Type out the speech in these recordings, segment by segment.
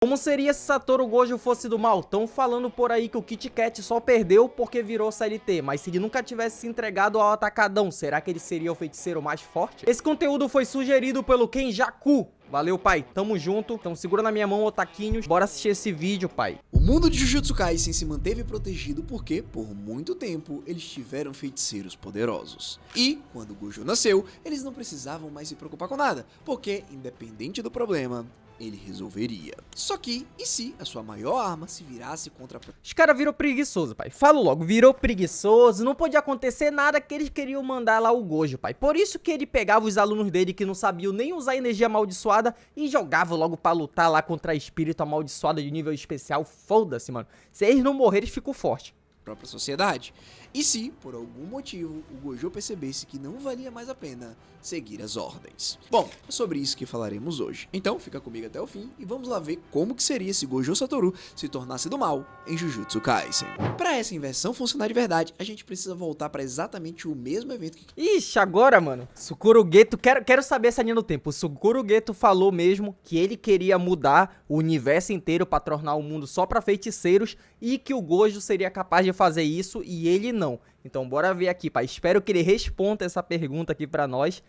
Como seria se Satoru Gojo fosse do mal? Tão falando por aí que o Kit Kat só perdeu porque virou CLT, mas se ele nunca tivesse se entregado ao Atacadão, será que ele seria o feiticeiro mais forte? Esse conteúdo foi sugerido pelo Kenjaku. Valeu, pai. Tamo junto. Então segura na minha mão, otaquinhos. Bora assistir esse vídeo, pai. O mundo de Jujutsu Kaisen se manteve protegido porque, por muito tempo, eles tiveram feiticeiros poderosos. E, quando Gojo nasceu, eles não precisavam mais se preocupar com nada, porque, independente do problema, ele resolveria. Só que, e se a sua maior arma se virasse contra a... Os caras viram preguiçoso, pai. Falo logo, virou preguiçoso. Não podia acontecer nada que eles queriam mandar lá o Gojo, pai. Por isso que ele pegava os alunos dele que não sabiam nem usar energia amaldiçoada e jogava logo pra lutar lá contra a espírito amaldiçoada de nível especial. Foda-se, mano. Se eles não morrerem, eles ficam fortes. própria sociedade. E se, por algum motivo, o Gojo percebesse que não valia mais a pena seguir as ordens. Bom, é sobre isso que falaremos hoje. Então, fica comigo até o fim e vamos lá ver como que seria se Gojo Satoru se tornasse do mal em Jujutsu Kaisen. Para essa inversão funcionar de verdade, a gente precisa voltar para exatamente o mesmo evento que... Ixi, agora, mano, Sukuro Geto, quero saber essa linha do tempo. O Sukuro Geto falou mesmo que ele queria mudar o universo inteiro pra tornar o mundo só pra feiticeiros e que o Gojo seria capaz de fazer isso e ele não. Então bora ver aqui, pai. Espero que ele responda essa pergunta aqui pra nós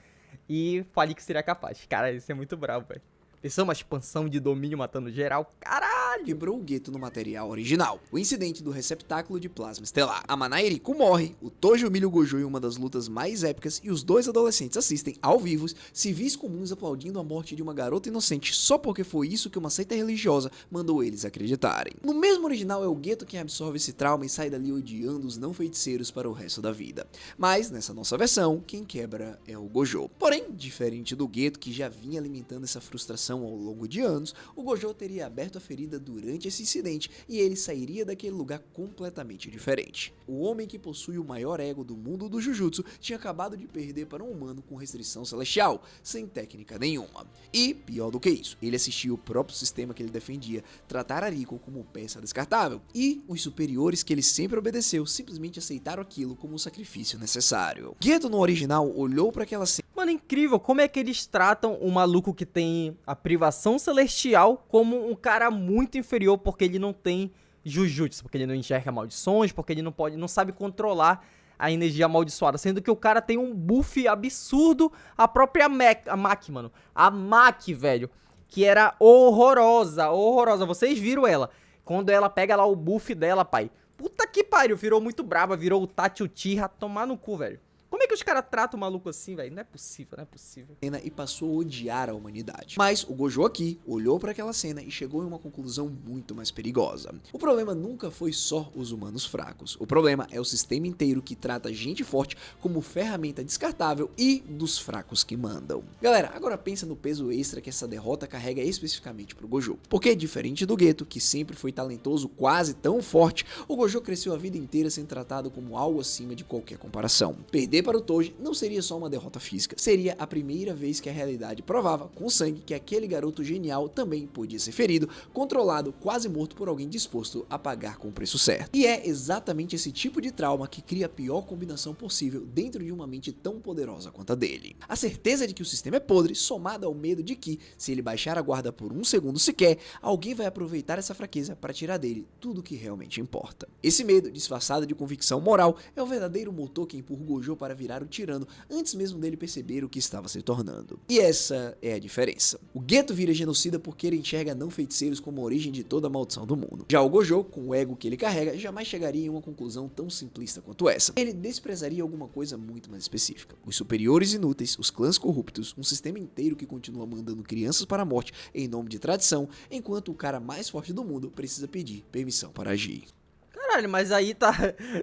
e fale que seria capaz. Cara, isso é muito bravo, velho. Pensou uma expansão de domínio matando geral? Caralho! Quebrou o Geto no material original. O incidente do receptáculo de plasma estelar. A Mana Eriko morre, o Toji humilha o Gojo em uma das lutas mais épicas e os dois adolescentes assistem, ao vivo, civis comuns aplaudindo a morte de uma garota inocente só porque foi isso que uma seita religiosa mandou eles acreditarem. No mesmo original é o Geto quem absorve esse trauma e sai dali odiando os não feiticeiros para o resto da vida. Mas, nessa nossa versão, quem quebra é o Gojo. Porém, diferente do Geto que já vinha alimentando essa frustração ao longo de anos, o Gojo teria aberto a ferida durante esse incidente e ele sairia daquele lugar completamente diferente. O homem que possui o maior ego do mundo do Jujutsu tinha acabado de perder para um humano com restrição celestial, sem técnica nenhuma. E, pior do que isso, ele assistiu o próprio sistema que ele defendia tratar Ariko como peça descartável, e os superiores que ele sempre obedeceu simplesmente aceitaram aquilo como um sacrifício necessário. Geto no original olhou para aquela cena. Mano, incrível como é que eles tratam o maluco que tem a privação celestial como um cara muito inferior porque ele não tem Jujutsu, porque ele não enxerga maldições, porque ele não sabe controlar a energia amaldiçoada, sendo que o cara tem um buff absurdo, a própria Maki, mano. A Maki, velho, que era horrorosa, horrorosa. Vocês viram ela, quando ela pega lá o buff dela, pai. Puta que pariu, virou muito brava, virou o Tati Uchiha, tomar no cu, velho. Como é que os caras tratam o maluco assim, velho? Não é possível, não é possível. E passou a odiar a humanidade. Mas o Gojo aqui olhou para aquela cena e chegou em uma conclusão muito mais perigosa. O problema nunca foi só os humanos fracos. O problema é o sistema inteiro que trata gente forte como ferramenta descartável e dos fracos que mandam. Galera, agora pensa no peso extra que essa derrota carrega especificamente pro Gojo. Porque, diferente do Geto, que sempre foi talentoso quase tão forte, o Gojo cresceu a vida inteira sendo tratado como algo acima de qualquer comparação. Perder para o Toji não seria só uma derrota física, seria a primeira vez que a realidade provava com sangue que aquele garoto genial também podia ser ferido, controlado, quase morto por alguém disposto a pagar com o preço certo. E é exatamente esse tipo de trauma que cria a pior combinação possível dentro de uma mente tão poderosa quanto a dele. A certeza de que o sistema é podre, somada ao medo de que, se ele baixar a guarda por um segundo sequer, alguém vai aproveitar essa fraqueza para tirar dele tudo o que realmente importa. Esse medo, disfarçado de convicção moral, é o verdadeiro motor que empurra o Gojo para virar o tirano antes mesmo dele perceber o que estava se tornando. E essa é a diferença. O Geto vira genocida porque ele enxerga não feiticeiros como a origem de toda a maldição do mundo. Já o Gojo, com o ego que ele carrega, jamais chegaria em uma conclusão tão simplista quanto essa. Ele desprezaria alguma coisa muito mais específica. Os superiores inúteis, os clãs corruptos, um sistema inteiro que continua mandando crianças para a morte em nome de tradição, enquanto o cara mais forte do mundo precisa pedir permissão para agir. Caralho, mas aí tá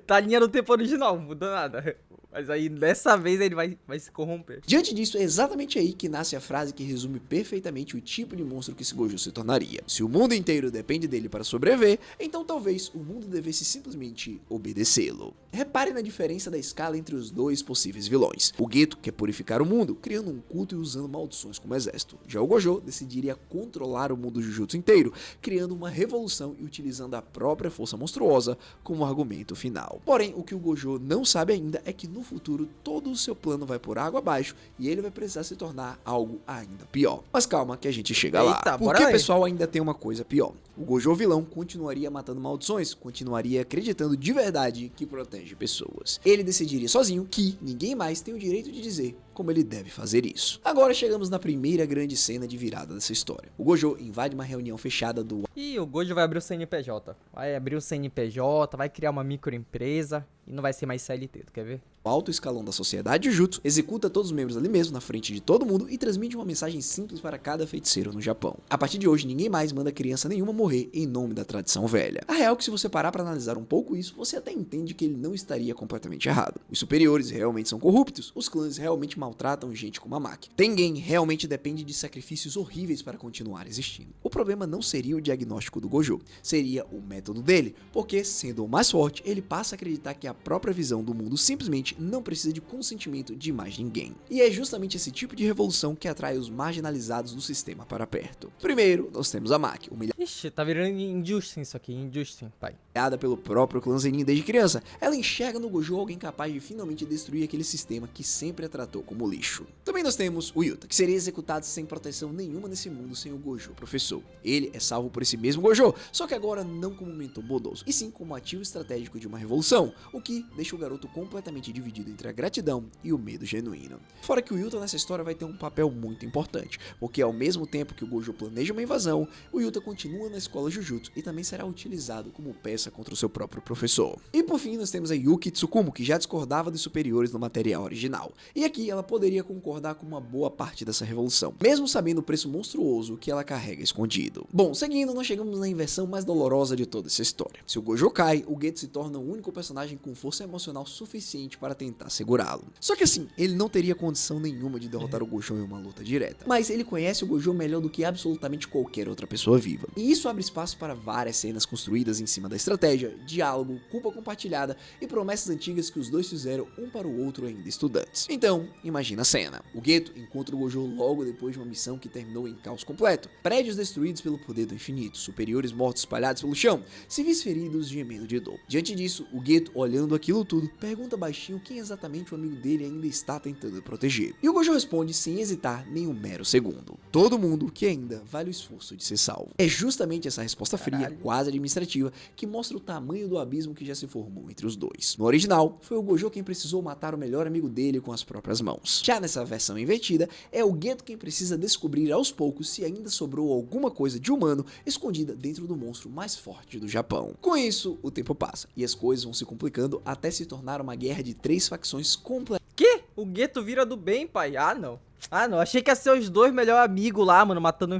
a linha do tempo original, não muda nada. Mas aí, dessa vez, ele vai se corromper. Diante disso, é exatamente aí que nasce a frase que resume perfeitamente o tipo de monstro que esse Gojo se tornaria. Se o mundo inteiro depende dele para sobreviver, então talvez o mundo devesse simplesmente obedecê-lo. Repare na diferença da escala entre os dois possíveis vilões. O Geto quer purificar o mundo, criando um culto e usando maldições como exército. Já o Gojo decidiria controlar o mundo Jujutsu inteiro, criando uma revolução e utilizando a própria força monstruosa como argumento final. Porém, o que o Gojo não sabe ainda é que no futuro todo o seu plano vai por água abaixo e ele vai precisar se tornar algo ainda pior. Mas calma que a gente chega lá. Eita, Porque, bora aí. pessoal, ainda tem uma coisa pior. O Gojo vilão continuaria matando maldições, continuaria acreditando de verdade que protege pessoas. Ele decidiria sozinho que ninguém mais tem o direito de dizer como ele deve fazer isso. Agora chegamos na primeira grande cena de virada dessa história. O Gojo invade uma reunião fechada do E o Gojo vai abrir o CNPJ. Vai abrir o CNPJ, vai criar uma microempresa e não vai ser mais CLT, tu quer ver? alto escalão da sociedade Jujutsu, executa todos os membros ali mesmo, na frente de todo mundo, e transmite uma mensagem simples para cada feiticeiro no Japão. A partir de hoje, ninguém mais manda criança nenhuma morrer em nome da tradição velha. A real é que se você parar para analisar um pouco isso, você até entende que ele não estaria completamente errado. Os superiores realmente são corruptos, os clãs realmente maltratam gente como a Maki. Tengen realmente depende de sacrifícios horríveis para continuar existindo. O problema não seria o diagnóstico do Gojo, seria o método dele, porque, sendo o mais forte, ele passa a acreditar que a própria visão do mundo simplesmente não precisa de consentimento de mais ninguém. E é justamente esse tipo de revolução que atrai os marginalizados do sistema para perto. Primeiro, nós temos a Maki, Ixi, tá virando Injustice isso aqui, Injustice, pai. humilhada pelo próprio clã Zenin desde criança. Ela enxerga no Gojo alguém capaz de finalmente destruir aquele sistema que sempre a tratou como lixo. Também nós temos o Yuta, que seria executado sem proteção nenhuma nesse mundo sem o Gojo professor. Ele é salvo por esse mesmo Gojo, só que agora não como mentor bondoso, e sim como ativo estratégico de uma revolução, o que deixa o garoto completamente dividido entre a gratidão e o medo genuíno. Fora que o Yuta nessa história vai ter um papel muito importante, porque ao mesmo tempo que o Gojo planeja uma invasão, o Yuta continua na escola Jujutsu e também será utilizado como peça contra o seu próprio professor. E por fim nós temos a Yuki Tsukumo, que já discordava dos superiores no material original, e aqui ela poderia concordar com uma boa parte dessa revolução, mesmo sabendo o preço monstruoso que ela carrega escondido. Bom, seguindo, nós chegamos na inversão mais dolorosa de toda essa história. Se o Gojo cai, o Geto se torna o único personagem com força emocional suficiente para tentar segurá-lo. Só que assim, ele não teria condição nenhuma de derrotar o Gojo em uma luta direta, mas ele conhece o Gojo melhor do que absolutamente qualquer outra pessoa viva. E isso abre espaço para várias cenas construídas em cima da estratégia, diálogo, culpa compartilhada e promessas antigas que os dois fizeram um para o outro ainda estudantes. Então, imagina a cena. O Geto encontra o Gojo logo depois de uma missão que terminou em caos completo. Prédios destruídos pelo poder do infinito, superiores mortos espalhados pelo chão, civis feridos gemendo de dor. Diante disso, o Geto, olhando aquilo tudo, pergunta baixinho quem exatamente o amigo dele ainda está tentando proteger. E o Gojo responde sem hesitar nem um mero segundo: todo mundo que ainda vale o esforço de ser salvo. É justamente essa resposta fria, quase administrativa, que mostra o tamanho do abismo que já se formou entre os dois. No original, foi o Gojo quem precisou matar o melhor amigo dele com as próprias mãos. Já nessa versão invertida, é o Geto quem precisa descobrir aos poucos se ainda sobrou alguma coisa de humano escondida dentro do monstro mais forte do Japão. Com isso, o tempo passa e as coisas vão se complicando até se tornar uma guerra de 3 facções completas. Que? O Geto vira do bem, pai? Ah, não. Ah, não. Achei que ia ser os dois melhores amigos lá, mano, matando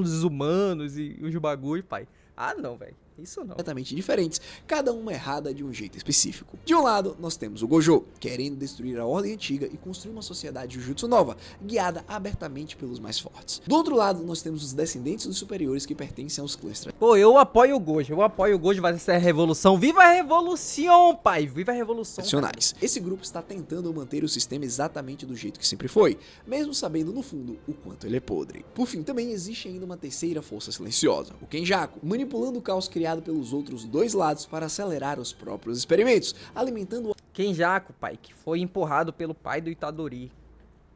os humanos e os bagulho, pai. Ah, não, velho. Isso não. Completamente diferentes, cada uma errada de um jeito específico. De um lado, nós temos o Gojo, querendo destruir a ordem antiga e construir uma sociedade Jujutsu nova, guiada abertamente pelos mais fortes. Do outro lado, nós temos os descendentes dos superiores que pertencem aos clãs. Pô, eu apoio o Gojo, vai ser a revolução. Viva a revolução, pai! Viva a revolução, Nacionais. Esse grupo está tentando manter o sistema exatamente do jeito que sempre foi, mesmo sabendo no fundo o quanto ele é podre. Por fim, também existe ainda uma terceira força silenciosa, o Kenjaku, manipulando o caos criado pelos outros dois lados para acelerar os próprios experimentos, alimentando o Kenjaku, pai, que foi empurrado pelo pai do Itadori.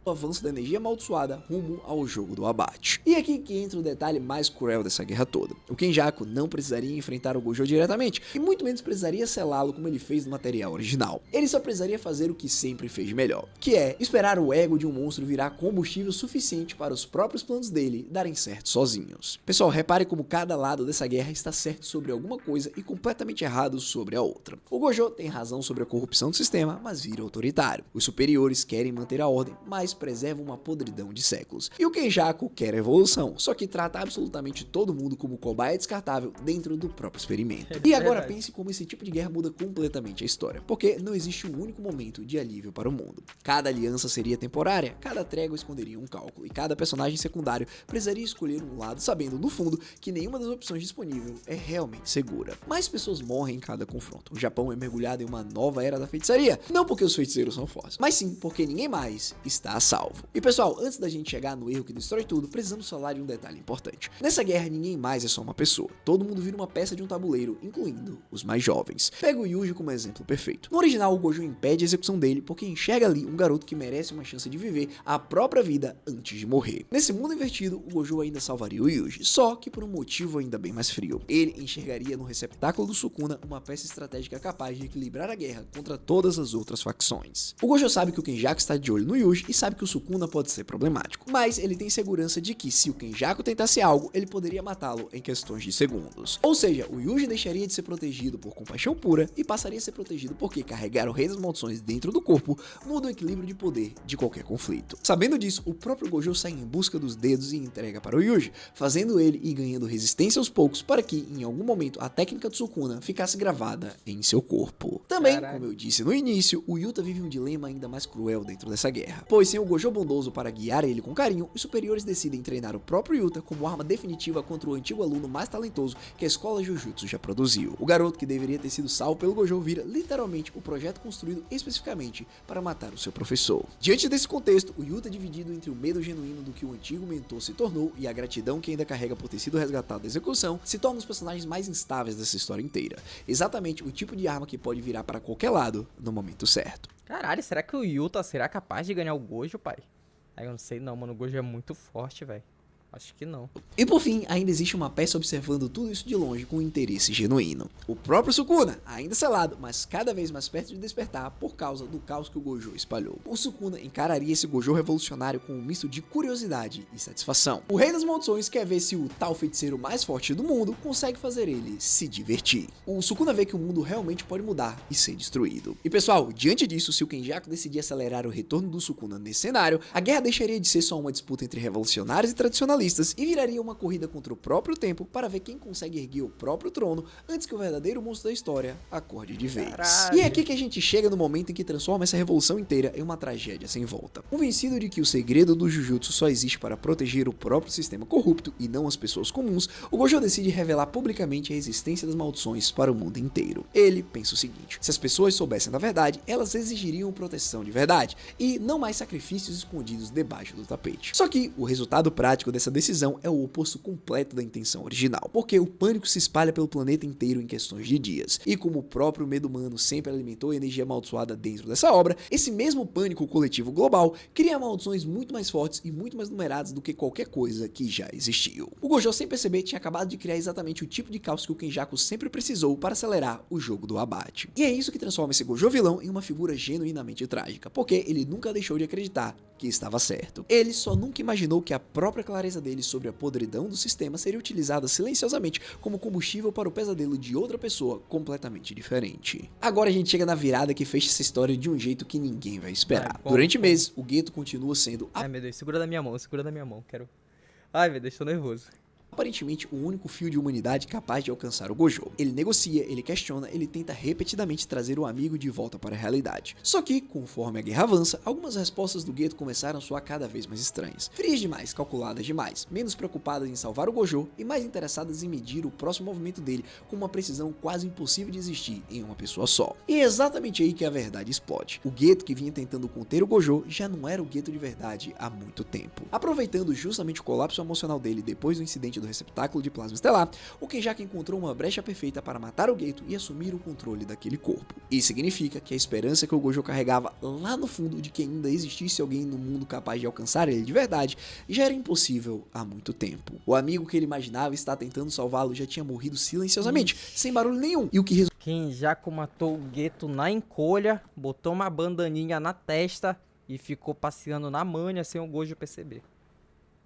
avanço da energia amaldiçoada rumo ao jogo do abate. E aqui que entra o detalhe mais cruel dessa guerra toda. O Kenjaku não precisaria enfrentar o Gojo diretamente, e muito menos precisaria selá-lo como ele fez no material original. Ele só precisaria fazer o que sempre fez de melhor, que é esperar o ego de um monstro virar combustível suficiente para os próprios planos dele darem certo sozinhos. Pessoal, repare como cada lado dessa guerra está certo sobre alguma coisa e completamente errado sobre a outra. O Gojo tem razão sobre a corrupção do sistema, mas vira autoritário. Os superiores querem manter a ordem, mas preserva uma podridão de séculos. E o Kenjaku quer evolução, só que trata absolutamente todo mundo como cobaia descartável dentro do próprio experimento. E agora pense como esse tipo de guerra muda completamente a história, porque não existe um único momento de alívio para o mundo. Cada aliança seria temporária, cada trégua esconderia um cálculo, e cada personagem secundário precisaria escolher um lado, sabendo no fundo que nenhuma das opções disponíveis é realmente segura. Mais pessoas morrem em cada confronto. O Japão é mergulhado em uma nova era da feitiçaria, não porque os feiticeiros são fortes, mas sim porque ninguém mais está a salvo. E pessoal, antes da gente chegar no erro que destrói tudo, precisamos falar de um detalhe importante. Nessa guerra, ninguém mais é só uma pessoa. Todo mundo vira uma peça de um tabuleiro, incluindo os mais jovens. Pega o Yuji como exemplo perfeito. No original, o Gojo impede a execução dele porque enxerga ali um garoto que merece uma chance de viver a própria vida antes de morrer. Nesse mundo invertido, o Gojo ainda salvaria o Yuji, só que por um motivo ainda bem mais frio. Ele enxergaria no receptáculo do Sukuna uma peça estratégica capaz de equilibrar a guerra contra todas as outras facções. O Gojo sabe que o Kenjaku está de olho no Yuji e sabe que o Sukuna pode ser problemático, mas ele tem segurança de que se o Kenjaku tentasse algo, ele poderia matá-lo em questões de segundos. Ou seja, o Yuji deixaria de ser protegido por compaixão pura e passaria a ser protegido porque carregar o Rei das Maldições dentro do corpo muda o equilíbrio de poder de qualquer conflito. Sabendo disso, o próprio Gojo sai em busca dos dedos e entrega para o Yuji, fazendo ele ir ganhando resistência aos poucos para que, em algum momento, a técnica do Sukuna ficasse gravada em seu corpo. Também, como eu disse no início, o Yuta vive um dilema ainda mais cruel dentro dessa guerra, pois sem o Gojo bondoso para guiar ele com carinho, os superiores decidem treinar o próprio Yuta como arma definitiva contra o antigo aluno mais talentoso que a escola Jujutsu já produziu. O garoto que deveria ter sido salvo pelo Gojo vira literalmente o projeto construído especificamente para matar o seu professor. Diante desse contexto, o Yuta é dividido entre o medo genuíno do que o antigo mentor se tornou e a gratidão que ainda carrega por ter sido resgatado da execução, se torna um dos personagens mais instáveis dessa história inteira. Exatamente o tipo de arma que pode virar para qualquer lado no momento certo. Caralho, será que o Yuta será capaz de ganhar o Gojo, pai? Aí eu não sei não, mano, o Gojo é muito forte, velho. Acho que não. E por fim, ainda existe uma peça observando tudo isso de longe com um interesse genuíno. O próprio Sukuna, ainda selado, mas cada vez mais perto de despertar por causa do caos que o Gojo espalhou. O Sukuna encararia esse Gojo revolucionário com um misto de curiosidade e satisfação. O Rei das Maldições quer ver se o tal feiticeiro mais forte do mundo consegue fazer ele se divertir. O Sukuna vê que o mundo realmente pode mudar e ser destruído. E pessoal, diante disso, se o Kenjaku decidir acelerar o retorno do Sukuna nesse cenário, a guerra deixaria de ser só uma disputa entre revolucionários e tradicionalistas e viraria uma corrida contra o próprio tempo para ver quem consegue erguer o próprio trono antes que o verdadeiro monstro da história acorde de vez. Caralho. E é aqui que a gente chega no momento em que transforma essa revolução inteira em uma tragédia sem volta. Convencido de que o segredo do Jujutsu só existe para proteger o próprio sistema corrupto e não as pessoas comuns, o Gojo decide revelar publicamente a existência das maldições para o mundo inteiro. Ele pensa o seguinte: se as pessoas soubessem da verdade, elas exigiriam proteção de verdade e não mais sacrifícios escondidos debaixo do tapete. Só que o resultado prático dessa decisão é o oposto completo da intenção original, porque o pânico se espalha pelo planeta inteiro em questões de dias, e como o próprio medo humano sempre alimentou a energia amaldiçoada dentro dessa obra, esse mesmo pânico coletivo global cria maldições muito mais fortes e muito mais numeradas do que qualquer coisa que já existiu. O Gojo, sem perceber, tinha acabado de criar exatamente o tipo de caos que o Kenjaku sempre precisou para acelerar o jogo do abate. E é isso que transforma esse Gojo vilão em uma figura genuinamente trágica, porque ele nunca deixou de acreditar que estava certo. Ele só nunca imaginou que a própria clareza dele sobre a podridão do sistema seria utilizada silenciosamente como combustível para o pesadelo de outra pessoa completamente diferente. Agora a gente chega na virada que fecha essa história de um jeito que ninguém vai esperar. Durante meses, o Geto continua sendo Ai, meu Deus, segura da minha mão, quero... Ai, meu Deus, tô nervoso. aparentemente o único fio de humanidade capaz de alcançar o Gojo. Ele negocia, ele questiona, ele tenta repetidamente trazer o amigo de volta para a realidade. Só que, conforme a guerra avança, algumas respostas do Geto começaram a soar cada vez mais estranhas. Frias demais, calculadas demais, menos preocupadas em salvar o Gojo e mais interessadas em medir o próximo movimento dele com uma precisão quase impossível de existir em uma pessoa só. E é exatamente aí que a verdade explode. O Geto que vinha tentando conter o Gojo já não era o Geto de verdade há muito tempo. Aproveitando justamente o colapso emocional dele depois do incidente do receptáculo de plasma estelar, o Kenjaku encontrou uma brecha perfeita para matar o Geto e assumir o controle daquele corpo. Isso significa que a esperança que o Gojo carregava lá no fundo de que ainda existisse alguém no mundo capaz de alcançar ele de verdade já era impossível há muito tempo. O amigo que ele imaginava estar tentando salvá-lo já tinha morrido silenciosamente, sem barulho nenhum, e o que Kenjaku matou o Geto na encolha, botou uma bandaninha na testa e ficou passeando na manha sem o Gojo perceber.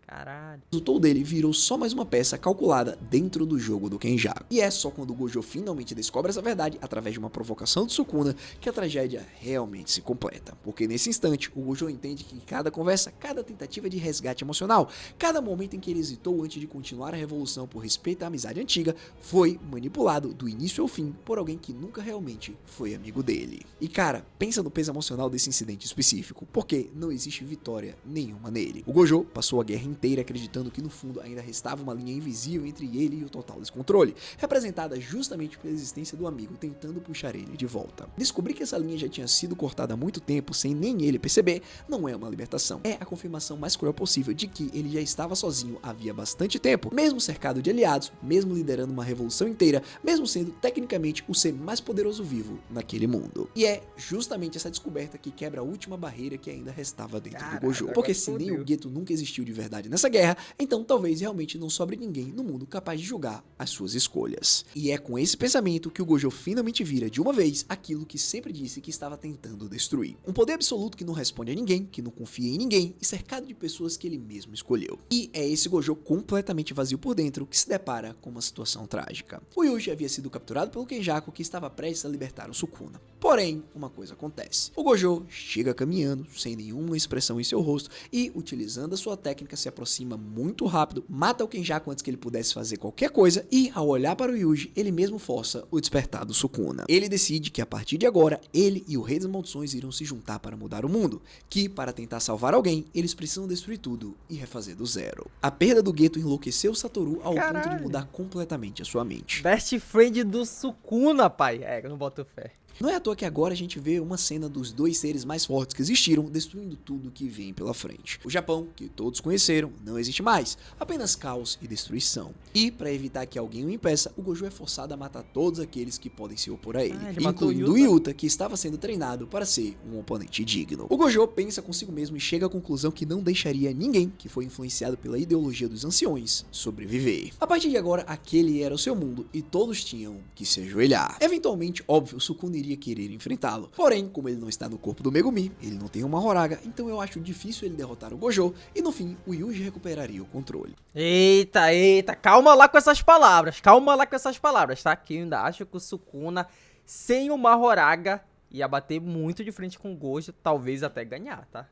Caralho. resultou dele virou só mais uma peça calculada dentro do jogo do Kenjaku. E é só quando o Gojo finalmente descobre essa verdade, através de uma provocação do Sukuna, que a tragédia realmente se completa. Porque nesse instante, o Gojo entende que cada conversa, cada tentativa de resgate emocional, cada momento em que ele hesitou antes de continuar a revolução por respeito à amizade antiga, foi manipulado do início ao fim por alguém que nunca realmente foi amigo dele. E cara, pensa no peso emocional desse incidente específico, porque não existe vitória nenhuma nele. O Gojo passou a guerra inteira inteira acreditando que no fundo ainda restava uma linha invisível entre ele e o total descontrole, representada justamente pela existência do amigo tentando puxar ele de volta. Descobrir que essa linha já tinha sido cortada há muito tempo sem nem ele perceber não é uma libertação, é a confirmação mais cruel possível de que ele já estava sozinho havia bastante tempo, mesmo cercado de aliados, mesmo liderando uma revolução inteira, mesmo sendo tecnicamente o ser mais poderoso vivo naquele mundo. E é justamente essa descoberta que quebra a última barreira que ainda restava dentro do Gojo. Porque se nem o Geto nunca existiu de verdade nessa guerra, então talvez realmente não sobre ninguém no mundo capaz de julgar as suas escolhas. E é com esse pensamento que o Gojo finalmente vira de uma vez aquilo que sempre disse que estava tentando destruir. Um poder absoluto que não responde a ninguém, que não confia em ninguém e cercado de pessoas que ele mesmo escolheu. E é esse Gojo completamente vazio por dentro que se depara com uma situação trágica. O Yuji havia sido capturado pelo Kenjaku, que estava prestes a libertar o Sukuna. Porém, uma coisa acontece. O Gojo chega caminhando, sem nenhuma expressão em seu rosto, e, utilizando a sua técnica, se aproxima muito rápido, mata o Kenjaku antes que ele pudesse fazer qualquer coisa, e, ao olhar para o Yuji, ele mesmo força o despertar do Sukuna. Ele decide que, a partir de agora, ele e o Rei das Maldições irão se juntar para mudar o mundo, que, para tentar salvar alguém, eles precisam destruir tudo e refazer do zero. A perda do Geto enlouqueceu Satoru ao ponto de mudar completamente a sua mente. Best friend do Sukuna, pai. Eu não boto fé. Não é à toa que agora a gente vê uma cena dos dois seres mais fortes que existiram, destruindo tudo que vem pela frente. O Japão, que todos conheceram, não existe mais, apenas caos e destruição. E, para evitar que alguém o impeça, o Gojo é forçado a matar todos aqueles que podem se opor a ele, incluindo o Yuta, que estava sendo treinado para ser um oponente digno. O Gojo pensa consigo mesmo e chega à conclusão que não deixaria ninguém que foi influenciado pela ideologia dos anciões sobreviver. A partir de agora, aquele era o seu mundo e todos tinham que se ajoelhar. Eventualmente, óbvio, Sukuna iria querer enfrentá-lo. Porém, como ele não está no corpo do Megumi, ele não tem uma Horaga, então eu acho difícil ele derrotar o Gojo, e no fim, o Yuji recuperaria o controle. Eita, calma lá com essas palavras, tá? Que eu ainda acho que o Sukuna, sem uma Horaga, ia bater muito de frente com o Gojo, talvez até ganhar, tá?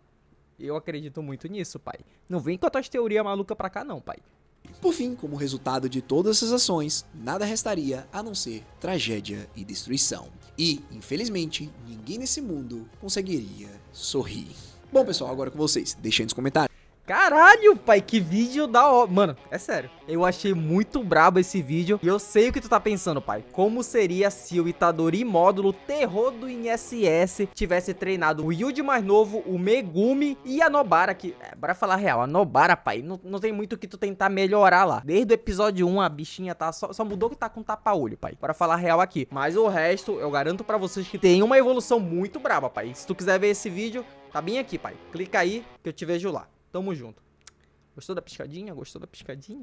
Eu acredito muito nisso, pai. Não vem com as tuas teorias malucas pra cá não, pai. Por fim, como resultado de todas essas ações, nada restaria a não ser tragédia e destruição. E, infelizmente, ninguém nesse mundo conseguiria sorrir. Bom, pessoal, agora com vocês. Deixem nos comentários. Caralho, pai, que vídeo da hora. Mano, é sério. Eu achei muito brabo esse vídeo. E eu sei o que tu tá pensando, pai. Como seria se o Itadori módulo terror do INSS tivesse treinado o Yuji mais novo, o Megumi e a Nobara, que, bora falar a real, a Nobara, pai, não tem muito o que tu tentar melhorar lá. Desde o episódio 1, a bichinha tá, só mudou que tá com tapa-olho, pai. Bora falar a real aqui. Mas o resto, eu garanto pra vocês que tem uma evolução muito braba, pai. Se tu quiser ver esse vídeo, tá bem aqui, pai. Clica aí que eu te vejo lá. Tamo junto. Gostou da piscadinha? Gostou da piscadinha?